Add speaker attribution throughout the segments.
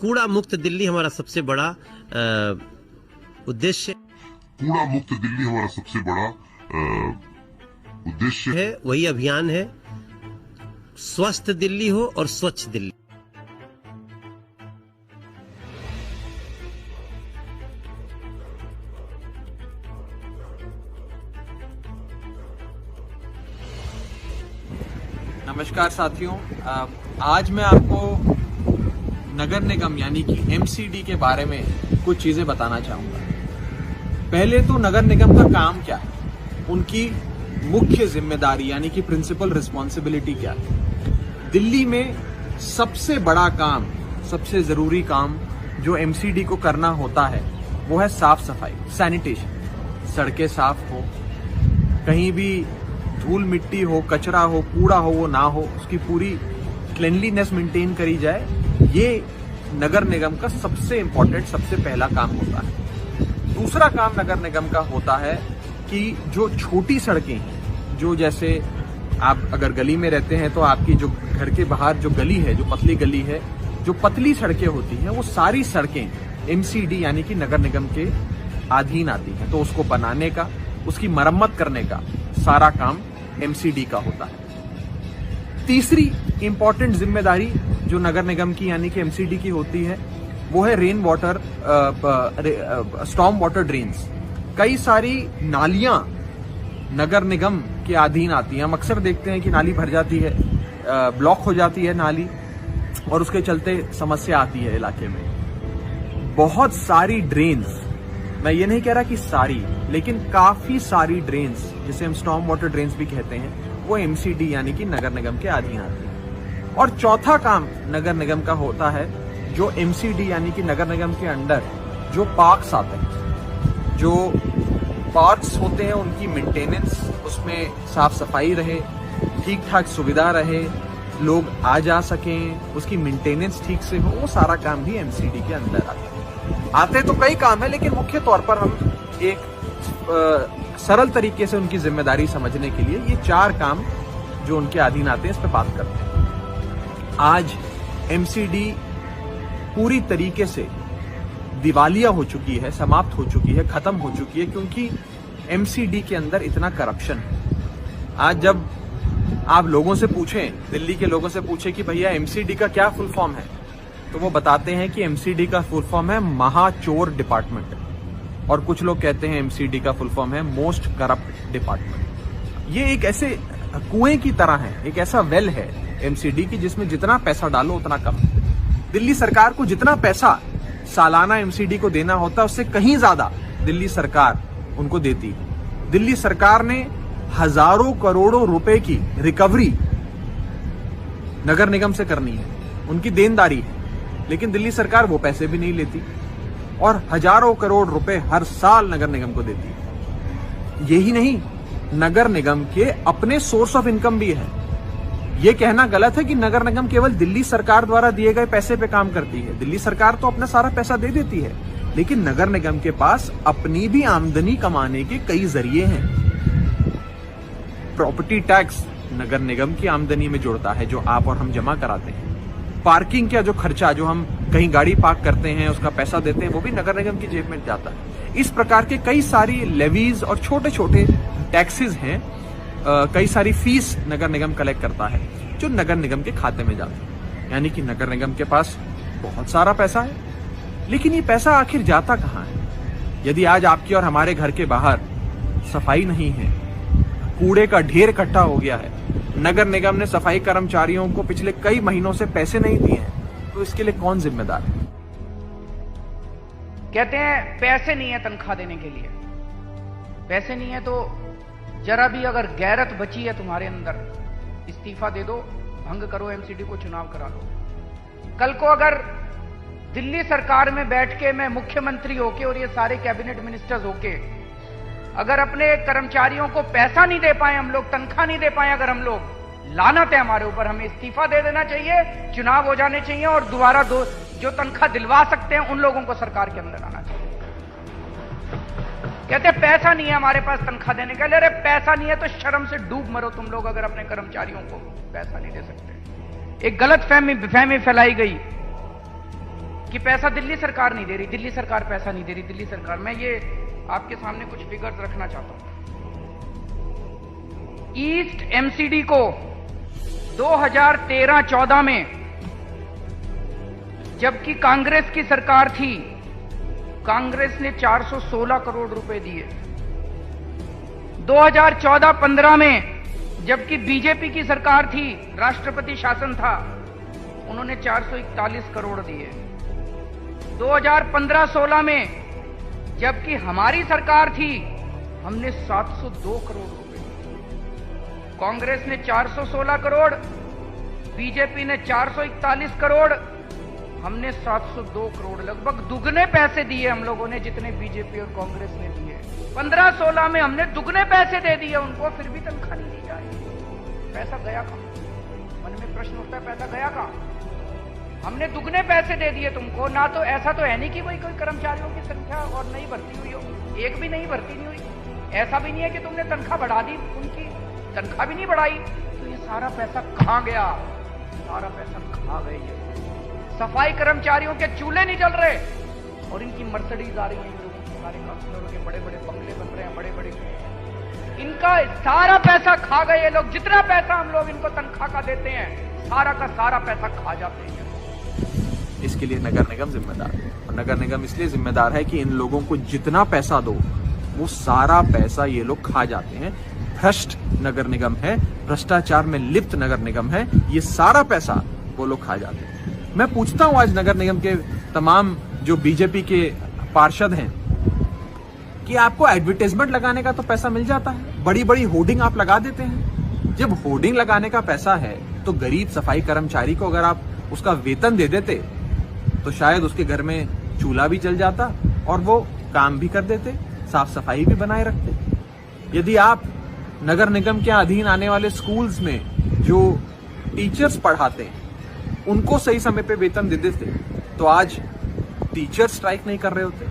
Speaker 1: कूड़ा मुक्त दिल्ली हमारा सबसे बड़ा उद्देश्य
Speaker 2: कूड़ा मुक्त दिल्ली हमारा सबसे बड़ा उद्देश्य
Speaker 1: है। वही अभियान है, स्वस्थ दिल्ली हो और स्वच्छ दिल्ली।
Speaker 3: नमस्कार साथियों, आज मैं आपको नगर निगम यानी कि एमसीडी के बारे में कुछ चीजें बताना चाहूंगा। पहले तो नगर निगम का काम क्या है, उनकी मुख्य जिम्मेदारी यानी कि प्रिंसिपल रिस्पॉन्सिबिलिटी क्या है। दिल्ली में सबसे बड़ा काम, सबसे जरूरी काम जो एमसीडी को करना होता है वो है साफ सफाई, सैनिटेशन। सड़कें साफ हो, कहीं भी धूल मिट्टी हो, कचरा हो, कूड़ा हो वो ना हो, उसकी पूरी क्लीनलीनेस मेंटेन करी जाए। ये नगर निगम का सबसे इंपॉर्टेंट, सबसे पहला काम होता है। दूसरा काम नगर निगम का होता है कि जो छोटी सड़कें हैं, जो जैसे आप अगर गली में रहते हैं तो आपकी जो घर के बाहर जो गली है, जो पतली गली है, जो पतली सड़कें होती हैं, वो सारी सड़कें एमसीडी यानी कि नगर निगम के अधीन आती हैं। तो उसको बनाने का, उसकी मरम्मत करने का सारा काम एमसीडी का होता है। तीसरी इंपॉर्टेंट जिम्मेदारी जो नगर निगम की यानी कि एमसीडी की होती है वो है rain water, storm water drains. कई सारी नालियां नगर निगम के अधीन आती हैं। हम अक्सर देखते हैं कि नाली भर जाती है, ब्लॉक हो जाती है नाली, और उसके चलते समस्या आती है इलाके में। बहुत सारी ड्रेन्स, मैं ये नहीं कह रहा कि सारी, लेकिन काफी सारी ड्रेन्स, जिसे हम स्टॉर्म वाटर ड्रेन्स भी कहते हैं, वो एमसीडी यानी कि नगर निगम के अधीन आती है। और चौथा काम नगर निगम का होता है, जो एमसीडी यानी कि नगर निगम के अंडर जो पार्क्स आते हैं, जो पार्क्स होते हैं, उनकी मेंटेनेंस, उसमें साफ सफाई रहे, ठीक ठाक सुविधा रहे, लोग आ जा सकें, उसकी मेंटेनेंस ठीक से हो, वो सारा काम भी एमसीडी के अंदर आता है। आते तो कई काम है, लेकिन मुख्य तौर पर हम एक सरल तरीके से उनकी जिम्मेदारी समझने के लिए ये चार काम जो उनके अधीन आते हैं इस पर बात करते हैं। आज एमसीडी पूरी तरीके से दिवालिया हो चुकी है, समाप्त हो चुकी है, खत्म हो चुकी है, क्योंकि एमसीडी के अंदर इतना करप्शन है। आज जब आप लोगों से पूछें, दिल्ली के लोगों से पूछें कि भैया एमसीडी का क्या फुल फॉर्म है, तो वो बताते हैं कि एमसीडी का फुल फॉर्म है महाचोर डिपार्टमेंट, और कुछ लोग कहते हैं एमसीडी का फुल फॉर्म है मोस्ट करप्ट डिपार्टमेंट। ये एक ऐसे कुएं की तरह है, एक ऐसा वेल है एमसीडी की, जिसमें जितना पैसा डालो उतना कम। दिल्ली सरकार को जितना पैसा सालाना एमसीडी को देना होता है, उससे कहीं ज्यादा दिल्ली सरकार उनको देती है। दिल्ली सरकार ने हजारों करोड़ों रुपए की रिकवरी नगर निगम से करनी है, उनकी देनदारी है, लेकिन दिल्ली सरकार वो पैसे भी नहीं लेती और हजारों करोड़ रुपए हर साल नगर निगम को देती है। यही नहीं, नगर निगम के अपने सोर्स ऑफ इनकम भी है। यह कहना गलत है कि नगर निगम केवल दिल्ली सरकार द्वारा दिए गए पैसे पे काम करती है। दिल्ली सरकार तो अपना सारा पैसा दे देती है, लेकिन नगर निगम के पास अपनी भी आमदनी कमाने के कई जरिए हैं। प्रॉपर्टी टैक्स नगर निगम की आमदनी में जुड़ता है, जो आप और हम जमा कराते हैं। पार्किंग का जो खर्चा, जो हम कहीं गाड़ी पार्क करते हैं, उसका पैसा देते हैं, वो भी नगर निगम की जेब में जाता है। इस प्रकार के कई सारी लेवीज और छोटे छोटे टैक्सेस हैं, कई सारी फीस नगर निगम कलेक्ट करता है, जो नगर निगम के खाते में जाती है। यानी कि नगर निगम के पास बहुत सारा पैसा है, लेकिन ये पैसा आखिर जाता कहाँ है? यदि आज आपके और हमारे घर के बाहर सफाई नहीं है, कूड़े का ढेर इकट्ठा हो गया है, नगर निगम ने सफाई कर्मचारियों को पिछले कई महीनों से पैसे नहीं दिए हैं, तो इसके लिए कौन जिम्मेदार है?
Speaker 4: कहते हैं पैसे नहीं है तनख्वाह देने के लिए। पैसे नहीं है तो जरा भी अगर गैरत बची है तुम्हारे अंदर, इस्तीफा दे दो, भंग करो एमसीडी को, चुनाव करा लो। कल को अगर दिल्ली सरकार में बैठ के मैं मुख्यमंत्री होके और ये सारे कैबिनेट मिनिस्टर्स होके अगर अपने कर्मचारियों को पैसा नहीं दे पाए, हम लोग तनख्वाह नहीं दे पाए, अगर हम लोग, लानत है हमारे ऊपर। हमें इस्तीफा दे देना चाहिए, चुनाव हो जाने चाहिए, और दोबारा जो तनख्वाह दिलवा सकते हैं उन लोगों को सरकार के अंदर आना चाहिए। कहते पैसा नहीं है हमारे पास तनख्वाह देने का। अरे पैसा नहीं है तो शर्म से डूब मरो तुम लोग, अगर अपने कर्मचारियों को पैसा नहीं दे सकते। एक गलत फहमी फैलाई गई कि पैसा दिल्ली सरकार नहीं दे रही, दिल्ली सरकार पैसा नहीं दे रही, दिल्ली सरकार। मैं ये आपके सामने कुछ फिगर्स रखना चाहता हूं। ईस्ट एमसीडी को 2013-14 में जबकि कांग्रेस की सरकार थी, कांग्रेस ने 416 करोड़ रुपए दिए। 2014-15 में जबकि बीजेपी की सरकार थी, राष्ट्रपति शासन था, उन्होंने 441 करोड़ दिए। 2015-16 में जबकि हमारी सरकार थी, हमने 702 करोड़ रुपए दिए। कांग्रेस ने 416 करोड़, बीजेपी ने 441 करोड़, हमने 702 करोड़, लगभग दुगने पैसे दिए हम लोगों ने जितने बीजेपी और कांग्रेस ने दिए। 15-16 में हमने दुगने पैसे दे दिए उनको, फिर भी तनख्वाह नहीं दी जा रही। पैसा गया कहां? मन में प्रश्न उठता है, पैसा गया कहां? हमने दुगने पैसे दे दिए तुमको ना, तो ऐसा तो है नहीं कि कोई कर्मचारियों की संख्या और नहीं भर्ती हुई हो, एक भी नहीं भर्ती नहीं हुई। ऐसा भी नहीं है कि तुमने तनख्वाह बढ़ा दी, उनकी तनख्वाह भी नहीं बढ़ाई। तो ये सारा पैसा कहां गया? सारा पैसा कहां गया? सफाई कर्मचारियों के चूल्हे नहीं जल रहे और इनकी मर्सिडीज आ रही है, इन लोगों की, सारे काउंसलरों के बड़े बड़े बंगले बन रहे हैं, बड़े बड़े। इनका सारा पैसा खा गए ये लोग। जितना पैसा हम लोग इनको तनख्वाह का देते हैं, सारा का सारा पैसा खा जाते हैं।
Speaker 3: इसके लिए नगर निगम जिम्मेदार है, और नगर निगम इसलिए जिम्मेदार है कि इन लोगों को जितना पैसा दो वो सारा पैसा ये लोग खा जाते हैं। भ्रष्ट नगर निगम है, भ्रष्टाचार में लिप्त नगर निगम है, ये सारा पैसा वो लोग खा जाते हैं। मैं पूछता हूं आज नगर निगम के तमाम जो बीजेपी के पार्षद हैं कि आपको एडवर्टाइजमेंट लगाने का तो पैसा मिल जाता है, बड़ी बड़ी होर्डिंग आप लगा देते हैं। जब होर्डिंग लगाने का पैसा है तो गरीब सफाई कर्मचारी को अगर आप उसका वेतन दे देते तो शायद उसके घर में चूल्हा भी जल जाता और वो काम भी कर देते, साफ सफाई भी बनाए रखते। यदि आप नगर निगम के अधीन आने वाले स्कूल्स में जो टीचर्स पढ़ाते हैं उनको सही समय पे वेतन दे देते तो आज टीचर स्ट्राइक नहीं कर रहे होते।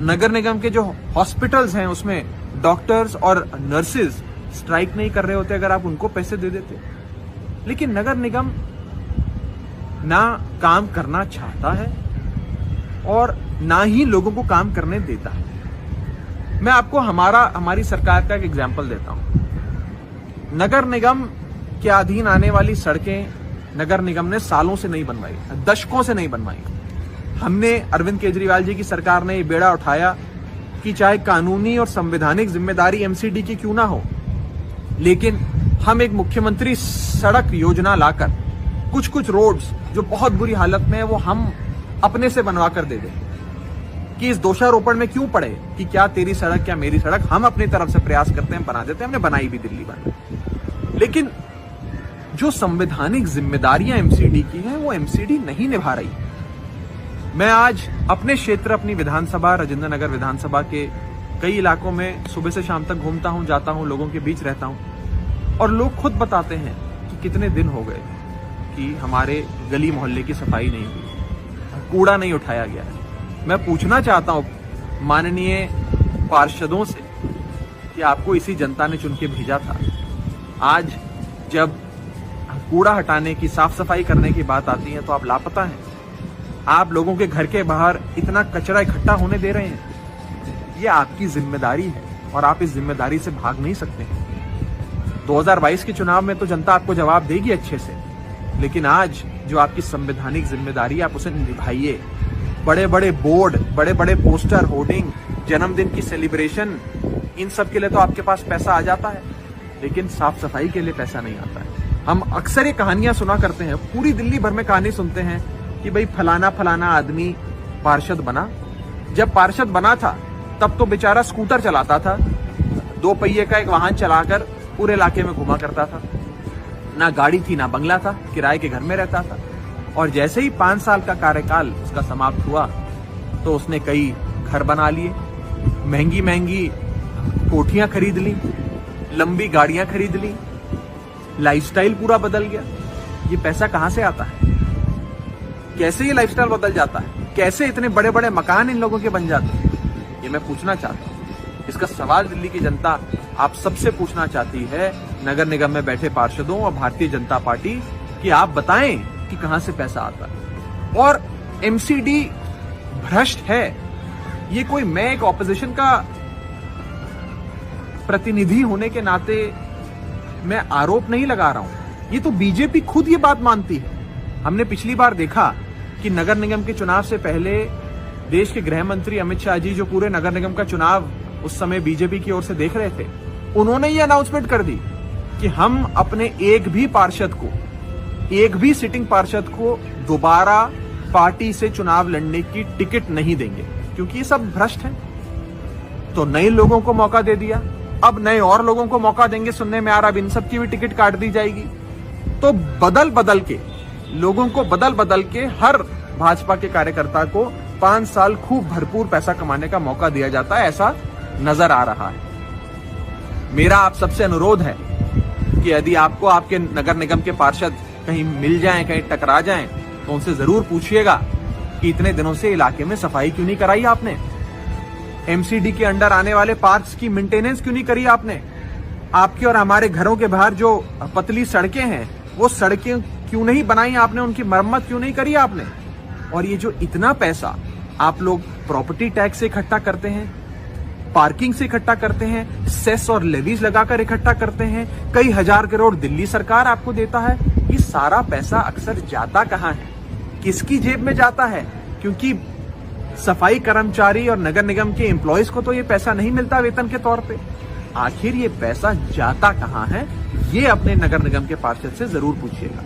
Speaker 3: नगर निगम के जो हॉस्पिटल्स हैं उसमें डॉक्टर्स और नर्सेज स्ट्राइक नहीं कर रहे होते अगर आप उनको पैसे दे देते। लेकिन नगर निगम ना काम करना चाहता है और ना ही लोगों को काम करने देता है। मैं आपको हमारी सरकार का एक एग्जाम्पल देता हूं। नगर निगम के अधीन आने वाली सड़कें नगर निगम ने सालों से नहीं बनवाई, दशकों से नहीं बनवाई। हमने अरविंद केजरीवाल जी की सरकार ने ये बेड़ा उठाया कि चाहे कानूनी और संवैधानिक जिम्मेदारी एमसीडी की क्यों ना हो, लेकिन हम एक मुख्यमंत्री सड़क योजना लाकर कुछ कुछ रोड्स जो बहुत बुरी हालत में है वो हम अपने से बनवा कर दे दें कि इस दोषारोपण में क्यों पड़े कि क्या तेरी सड़क क्या मेरी सड़क। हम अपनी तरफ से प्रयास करते हैं, बना देते हैं। हमने बनाई भी दिल्ली भर। लेकिन जो संवैधानिक जिम्मेदारियां एमसीडी की हैं वो एमसीडी नहीं निभा रही। मैं आज अपने क्षेत्र, अपनी विधानसभा राजेंद्र नगर विधानसभा के कई इलाकों में सुबह से शाम तक घूमता हूं, जाता हूं, लोगों के बीच रहता हूं और लोग खुद बताते हैं कि कितने दिन हो गए कि हमारे गली मोहल्ले की सफाई नहीं हुई, कूड़ा नहीं उठाया गया है। मैं पूछना चाहता हूं माननीय पार्षदों से कि आपको इसी जनता ने चुन के भेजा था। आज जब कूड़ा हटाने की, साफ सफाई करने की बात आती है तो आप लापता हैं। आप लोगों के घर के बाहर इतना कचरा इकट्ठा होने दे रहे हैं। ये आपकी जिम्मेदारी है और आप इस जिम्मेदारी से भाग नहीं सकते हैं। 2022 के चुनाव में तो जनता आपको जवाब देगी अच्छे से, लेकिन आज जो आपकी संवैधानिक जिम्मेदारी है आप उसे निभाइए। बड़े बड़े बोर्ड, बड़े बड़े पोस्टर, होर्डिंग, जन्मदिन की सेलिब्रेशन, इन सब के लिए तो आपके पास पैसा आ जाता है, लेकिन साफ सफाई के लिए पैसा नहीं आता है। हम अक्सर ये कहानियां सुना करते हैं, पूरी दिल्ली भर में कहानी सुनते हैं कि भाई फलाना फलाना आदमी पार्षद बना। जब पार्षद बना था तब तो बेचारा स्कूटर चलाता था, 2 पहिए का एक वाहन चलाकर पूरे इलाके में घुमा करता था। ना गाड़ी थी ना बंगला था, किराए के घर में रहता था। और जैसे ही 5 साल का कार्यकाल उसका समाप्त हुआ तो उसने कई घर बना लिए, महंगी महंगी कोठियां खरीद ली, लंबी गाड़ियां खरीद ली, लाइफस्टाइल पूरा बदल गया। ये पैसा कहां से आता है? कैसे ये लाइफस्टाइल बदल जाता है? कैसे इतने बड़े बड़े मकान इन लोगों के बन जाते हैं? ये मैं पूछना चाहता हूं। इसका सवाल दिल्ली की जनता आप सबसे पूछना चाहती है, नगर निगम में बैठे पार्षदों और भारतीय जनता पार्टी, कि आप बताएं कि कहां से पैसा आता है। और एमसीडी भ्रष्ट है। ये कोई, मैं एक ऑपोजिशन का प्रतिनिधि होने के नाते मैं आरोप नहीं लगा रहा हूं, ये तो बीजेपी खुद ये बात मानती है। हमने पिछली बार देखा कि नगर निगम के चुनाव से पहले देश के गृह मंत्री अमित शाह जी, जो पूरे नगर निगम का चुनाव उस समय बीजेपी की ओर से देख रहे थे, उन्होंने ये अनाउंसमेंट कर दी कि हम अपने एक भी पार्षद को, एक भी सिटिंग पार्षद को दोबारा पार्टी से चुनाव लड़ने की टिकट नहीं देंगे, क्योंकि ये सब भ्रष्ट है। तो नए लोगों को मौका दे दिया, अब नए और लोगों को मौका देंगे, सुनने में आ रहा है इन सब की भी टिकट काट दी जाएगी। तो बदल बदल के लोगों को, बदल बदल के हर भाजपा के कार्यकर्ता को 5 साल खूब भरपूर पैसा कमाने का मौका दिया जाता है, ऐसा नजर आ रहा है। मेरा आप सबसे अनुरोध है कि यदि आपको आपके नगर निगम के पार्षद कहीं मिल जाएं, कहीं टकरा जाएं, तो उनसे जरूर पूछिएगा कि इतने दिनों से इलाके में सफाई क्यों नहीं कराई आपने, एमसीडी के अंडर आने वाले पार्क्स की मेंटेनेंस क्यों नहीं करी आपने, आपके और हमारे घरों के बाहर जो पतली सड़कें हैं वो सड़कें क्यों नहीं बनाई आपने, उनकी मरम्मत क्यों नहीं करी आपने। और ये जो इतना पैसा आप लोग प्रॉपर्टी टैक्स से इकट्ठा करते हैं, पार्किंग से इकट्ठा करते हैं, सेस और लेवीज लगाकर इकट्ठा करते हैं, कई हजार करोड़ दिल्ली सरकार आपको देता है, ये सारा पैसा अक्सर जाता कहां है, किसकी जेब में जाता है? क्योंकि सफाई कर्मचारी और नगर निगम के एम्प्लॉयज को तो ये पैसा नहीं मिलता वेतन के तौर पे। आखिर ये पैसा जाता कहां है, ये अपने नगर निगम के पार्षद से जरूर पूछिएगा।